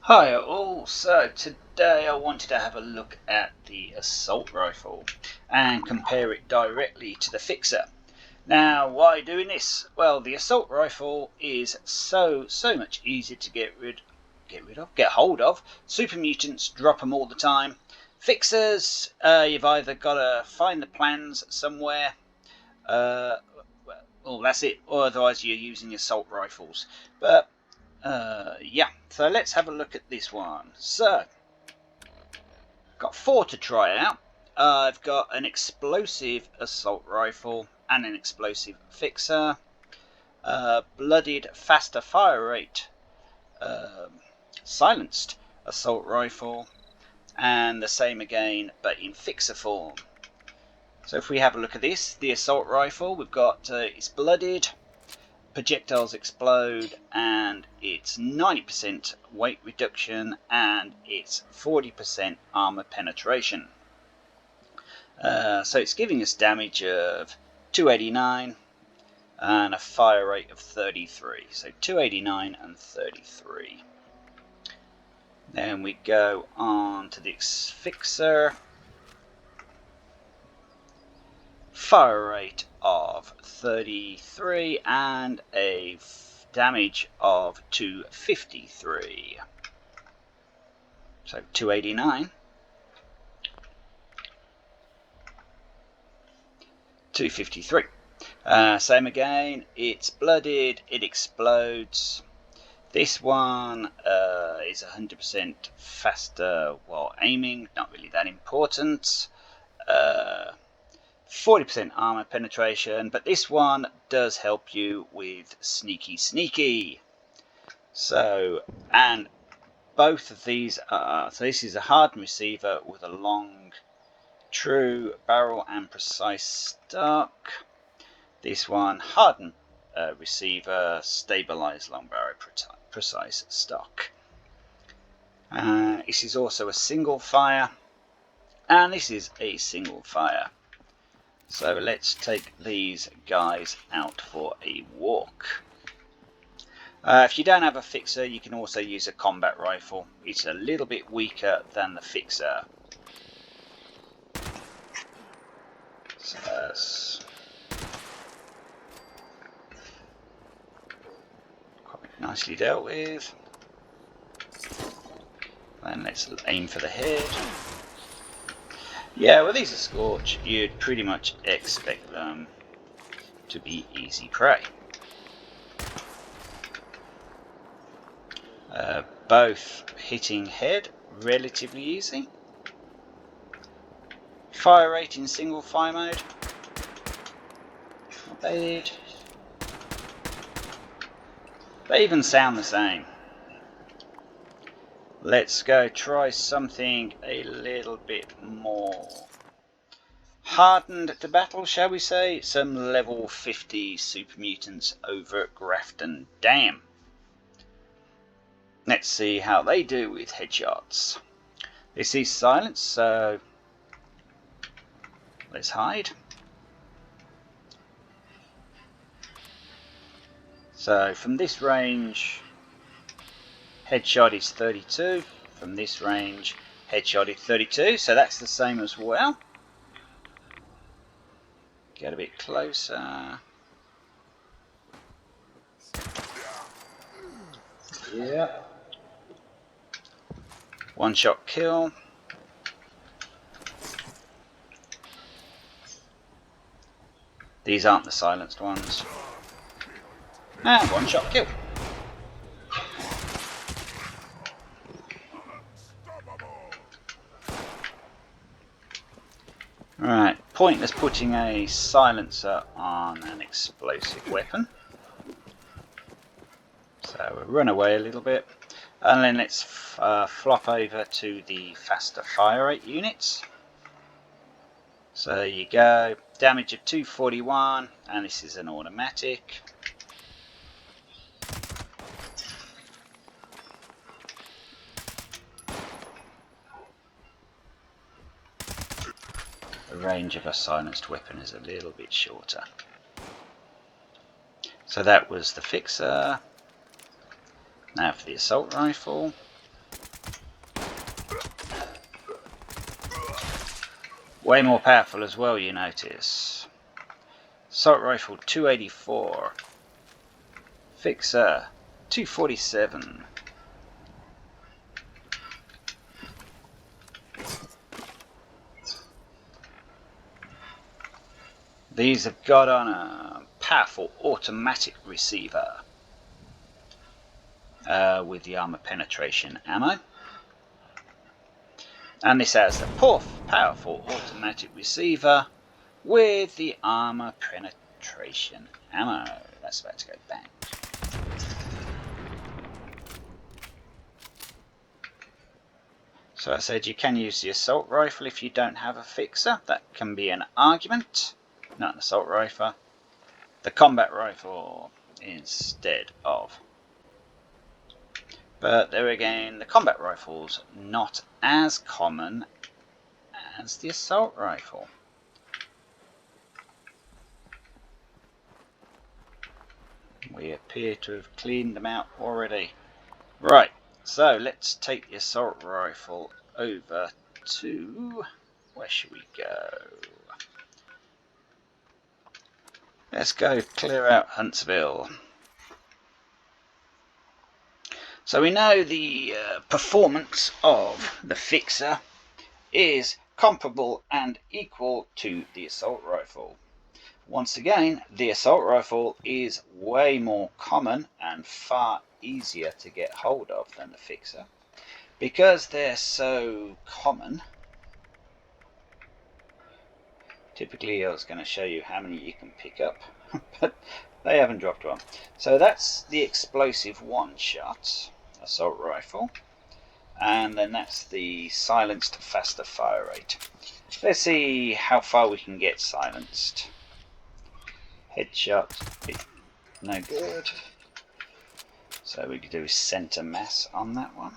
Hi all, so today I wanted to have a look at the assault rifle and compare it directly to the fixer. Now why doing this? Well, the assault rifle is so much easier to get hold of. Super mutants drop them all the time. Fixers, you've either got to find the plans somewhere, well that's it, or otherwise you're using assault rifles. But yeah, so let's have a look at this one. So, got 4 to try out. I've got an explosive assault rifle and an explosive fixer, blooded faster fire rate, silenced assault rifle, and the same again but in fixer form. So if we have a look at this, the assault rifle, we've got it's blooded, projectiles explode, and it's 90% weight reduction, and it's 40% armor penetration. So it's giving us damage of 289 and a fire rate of 33. So 289 and 33. Then we go on to the fixer. Fire rate of 33 and a damage of 253. So 289, 253. Same again, it's blooded, it explodes. This one is 100% faster while aiming, not really that important. 40% armor penetration, but this one does help you with sneaky. So, and both of these are, so this is a hardened receiver with a long, true barrel and precise stock. This one, hardened receiver, stabilized long barrel, precise stock. This is also a single fire, and this is a single fire. So let's take these guys out for a walk. If you don't have a fixer, you can also use a combat rifle. It's a little bit weaker than the fixer. So that's quite nicely dealt with. Then let's aim for the head. Yeah, well, these are Scorch. You'd pretty much expect them to be easy prey. Both hitting head relatively easy. Fire rate in single fire mode, not bad. They even sound the same. Let's go try something a little bit more hardened to battle, shall we say? Some level 50 super mutants over at Grafton Dam. Let's see how they do with headshots. This is silence, so let's hide. So from this range, headshot is 32. From this range, headshot is 32. So that's the same as well. Get a bit closer. Yeah. One shot kill. These aren't the silenced ones. And one shot kill. Right, pointless putting a silencer on an explosive weapon. So we'll run away a little bit. And then let's flop over to the faster fire rate units. So there you go, damage of 241, and this is an automatic. The range of a silenced weapon is a little bit shorter. So that was the fixer. Now for the assault rifle. Way more powerful as well, you notice. Assault rifle 284. Fixer 247. These have got on a powerful automatic receiver with the armor penetration ammo. And this has the powerful automatic receiver with the armor penetration ammo. That's about to go bang. So I said you can use the assault rifle if you don't have a fixer. That can be an argument. Not an assault rifle. The combat rifle instead of. But there again, the combat rifle's not as common as the assault rifle. We appear to have cleaned them out already. Right, so let's take the assault rifle over to... where should we go? Let's go clear out Huntsville. So we know the performance of the Fixer is comparable and equal to the assault rifle. Once again, the assault rifle is way more common and far easier to get hold of than the Fixer. Because they're so common, typically I was going to show you how many you can pick up, but they haven't dropped one. So that's the explosive one-shot assault rifle, and then that's the silenced faster fire rate. Let's see how far we can get silenced. Headshot, no good. So we could do center mass on that one.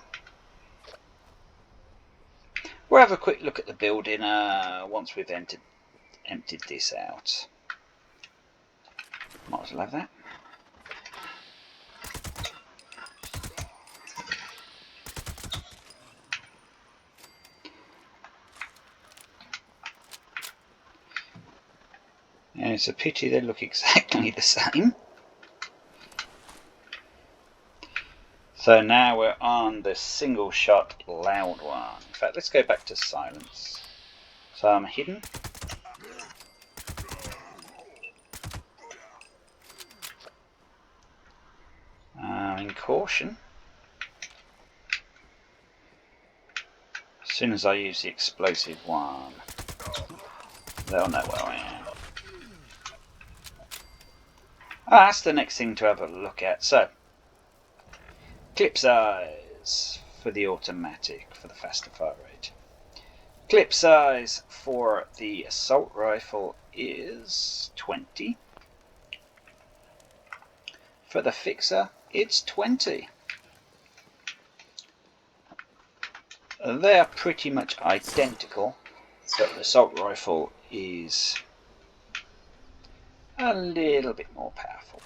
We'll have a quick look at the building once we've emptied this out. Might as well have that. And it's a pity they look exactly the same. So now we're on the single shot loud one. In fact, let's go back to silence. So I'm hidden. In caution. As soon as I use the explosive one, they'll know where I am. That's the next thing to have a look at. So, clip size for the automatic for the faster fire rate. Clip size for the assault rifle is 20. For the Fixer, it's 20. They are pretty much identical, but the assault rifle is a little bit more powerful.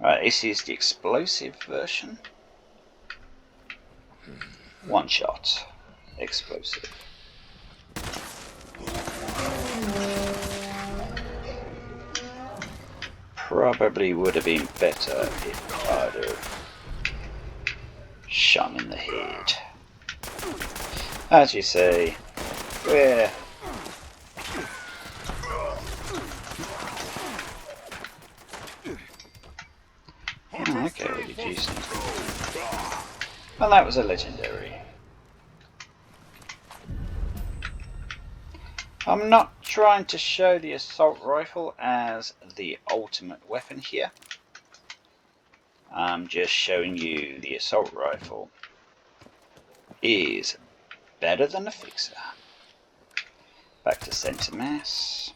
Right, this is the explosive version. One shot, explosive. Probably would have been better if I'd have shot him in the head. As you say, we're okay, we're reducing. And that was a legendary. I'm not trying to show the assault rifle as the ultimate weapon here. I'm just showing you the assault rifle is better than the Fixer. Back to center mass.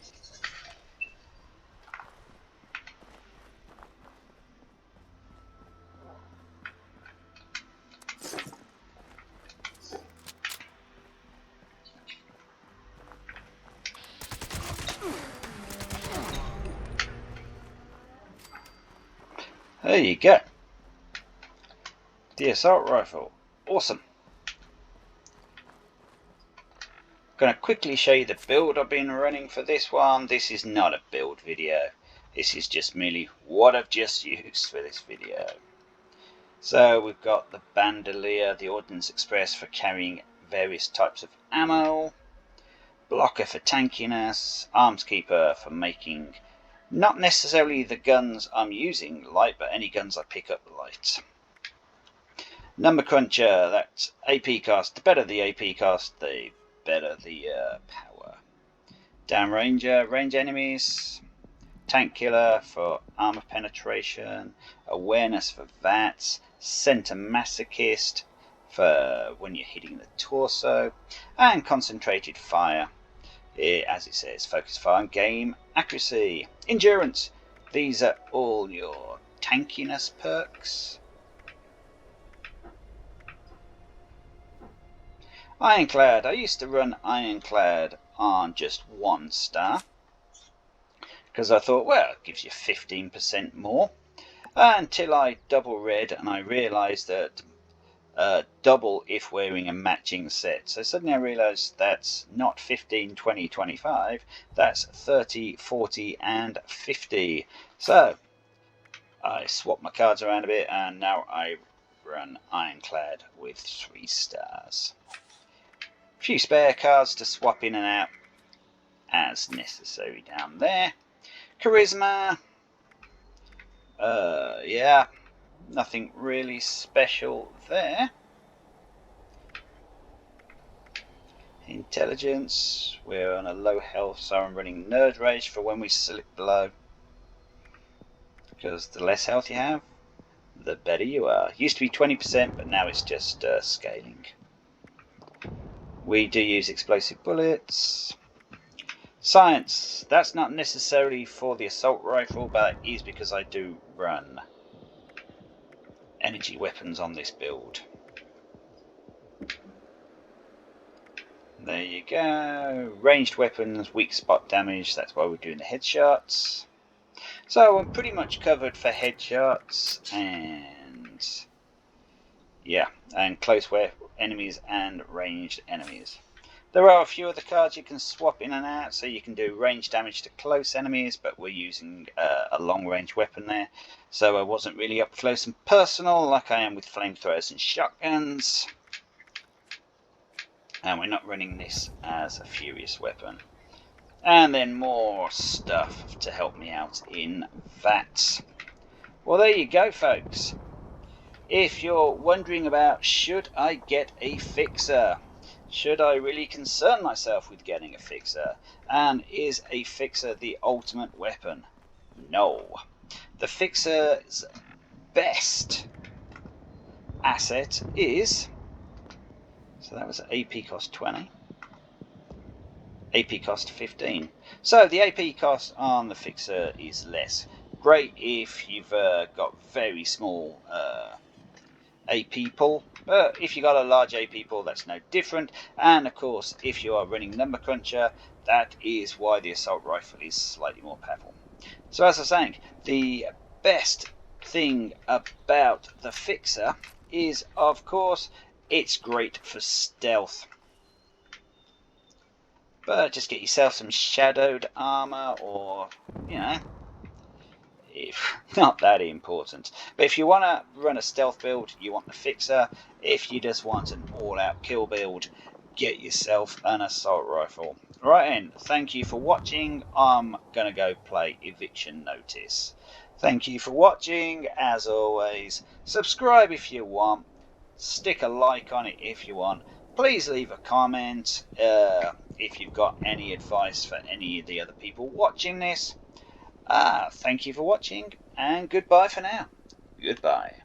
There you go. The assault rifle. Awesome. Going to quickly show you the build I've been running for this one. This is not a build video. This is just merely what I've just used for this video. So we've got the Bandolier, the Ordnance Express for carrying various types of ammo, Blocker for tankiness, Armskeeper for making not necessarily the guns I'm using light, but any guns I pick up light. Number Cruncher, that's AP cost. The better the AP cost, the better the power. Downranger, range enemies. Tank Killer for armor penetration. Awareness for VATS. Center Masochist for when you're hitting the torso. And Concentrated Fire, as it says, focus fire and game accuracy. Endurance, these are all your tankiness perks. Ironclad, I used to run Ironclad on just 1 star because I thought, well, it gives you 15% more, until I double read and I realised that double if wearing a matching set. So suddenly I realised that's not 15, 20, 25, that's 30, 40 and 50. So I swapped my cards around a bit and now I run Ironclad with 3 stars. A few spare cards to swap in and out as necessary down there. Charisma, yeah, nothing really special there. Intelligence, we're on a low health, so I'm running Nerd Rage for when we slip below, because the less health you have, the better you are. Used to be 20%, but now it's just scaling. We do use explosive bullets. Science, that's not necessarily for the assault rifle, but it is because I do run energy weapons on this build. There you go. Ranged weapons, weak spot damage, that's why we're doing the headshots. So I'm pretty much covered for headshots and yeah, and close enemies and ranged enemies. There are a few other cards you can swap in and out, so you can do range damage to close enemies, but we're using a long range weapon there, so I wasn't really up close and personal like I am with flamethrowers and shotguns. And we're not running this as a furious weapon. And then more stuff to help me out in VATS. Well, there you go, folks. If you're wondering about, should I get a fixer? Should I really concern myself with getting a fixer? And is a fixer the ultimate weapon? No. The fixer's best asset is, so that was AP cost 20, AP cost 15. So the AP cost on the fixer is less. Great if you've got very small AP pool, but if you got a large AP pool, that's no different. And of course, if you are running Number Cruncher, that is why the assault rifle is slightly more powerful. So as I was saying, the best thing about the fixer is, of course, it's great for stealth. But just get yourself some shadowed armor, or, you know, if not that important. But if you want to run a stealth build, you want the fixer. If you just want an all-out kill build, get yourself an assault rifle. Right then, thank you for watching. I'm gonna go play Eviction Notice. Thank you for watching. As always, subscribe if you want, stick a like on it if you want. Please leave a comment if you've got any advice for any of the other people watching this. Thank you for watching, and goodbye for now. Goodbye.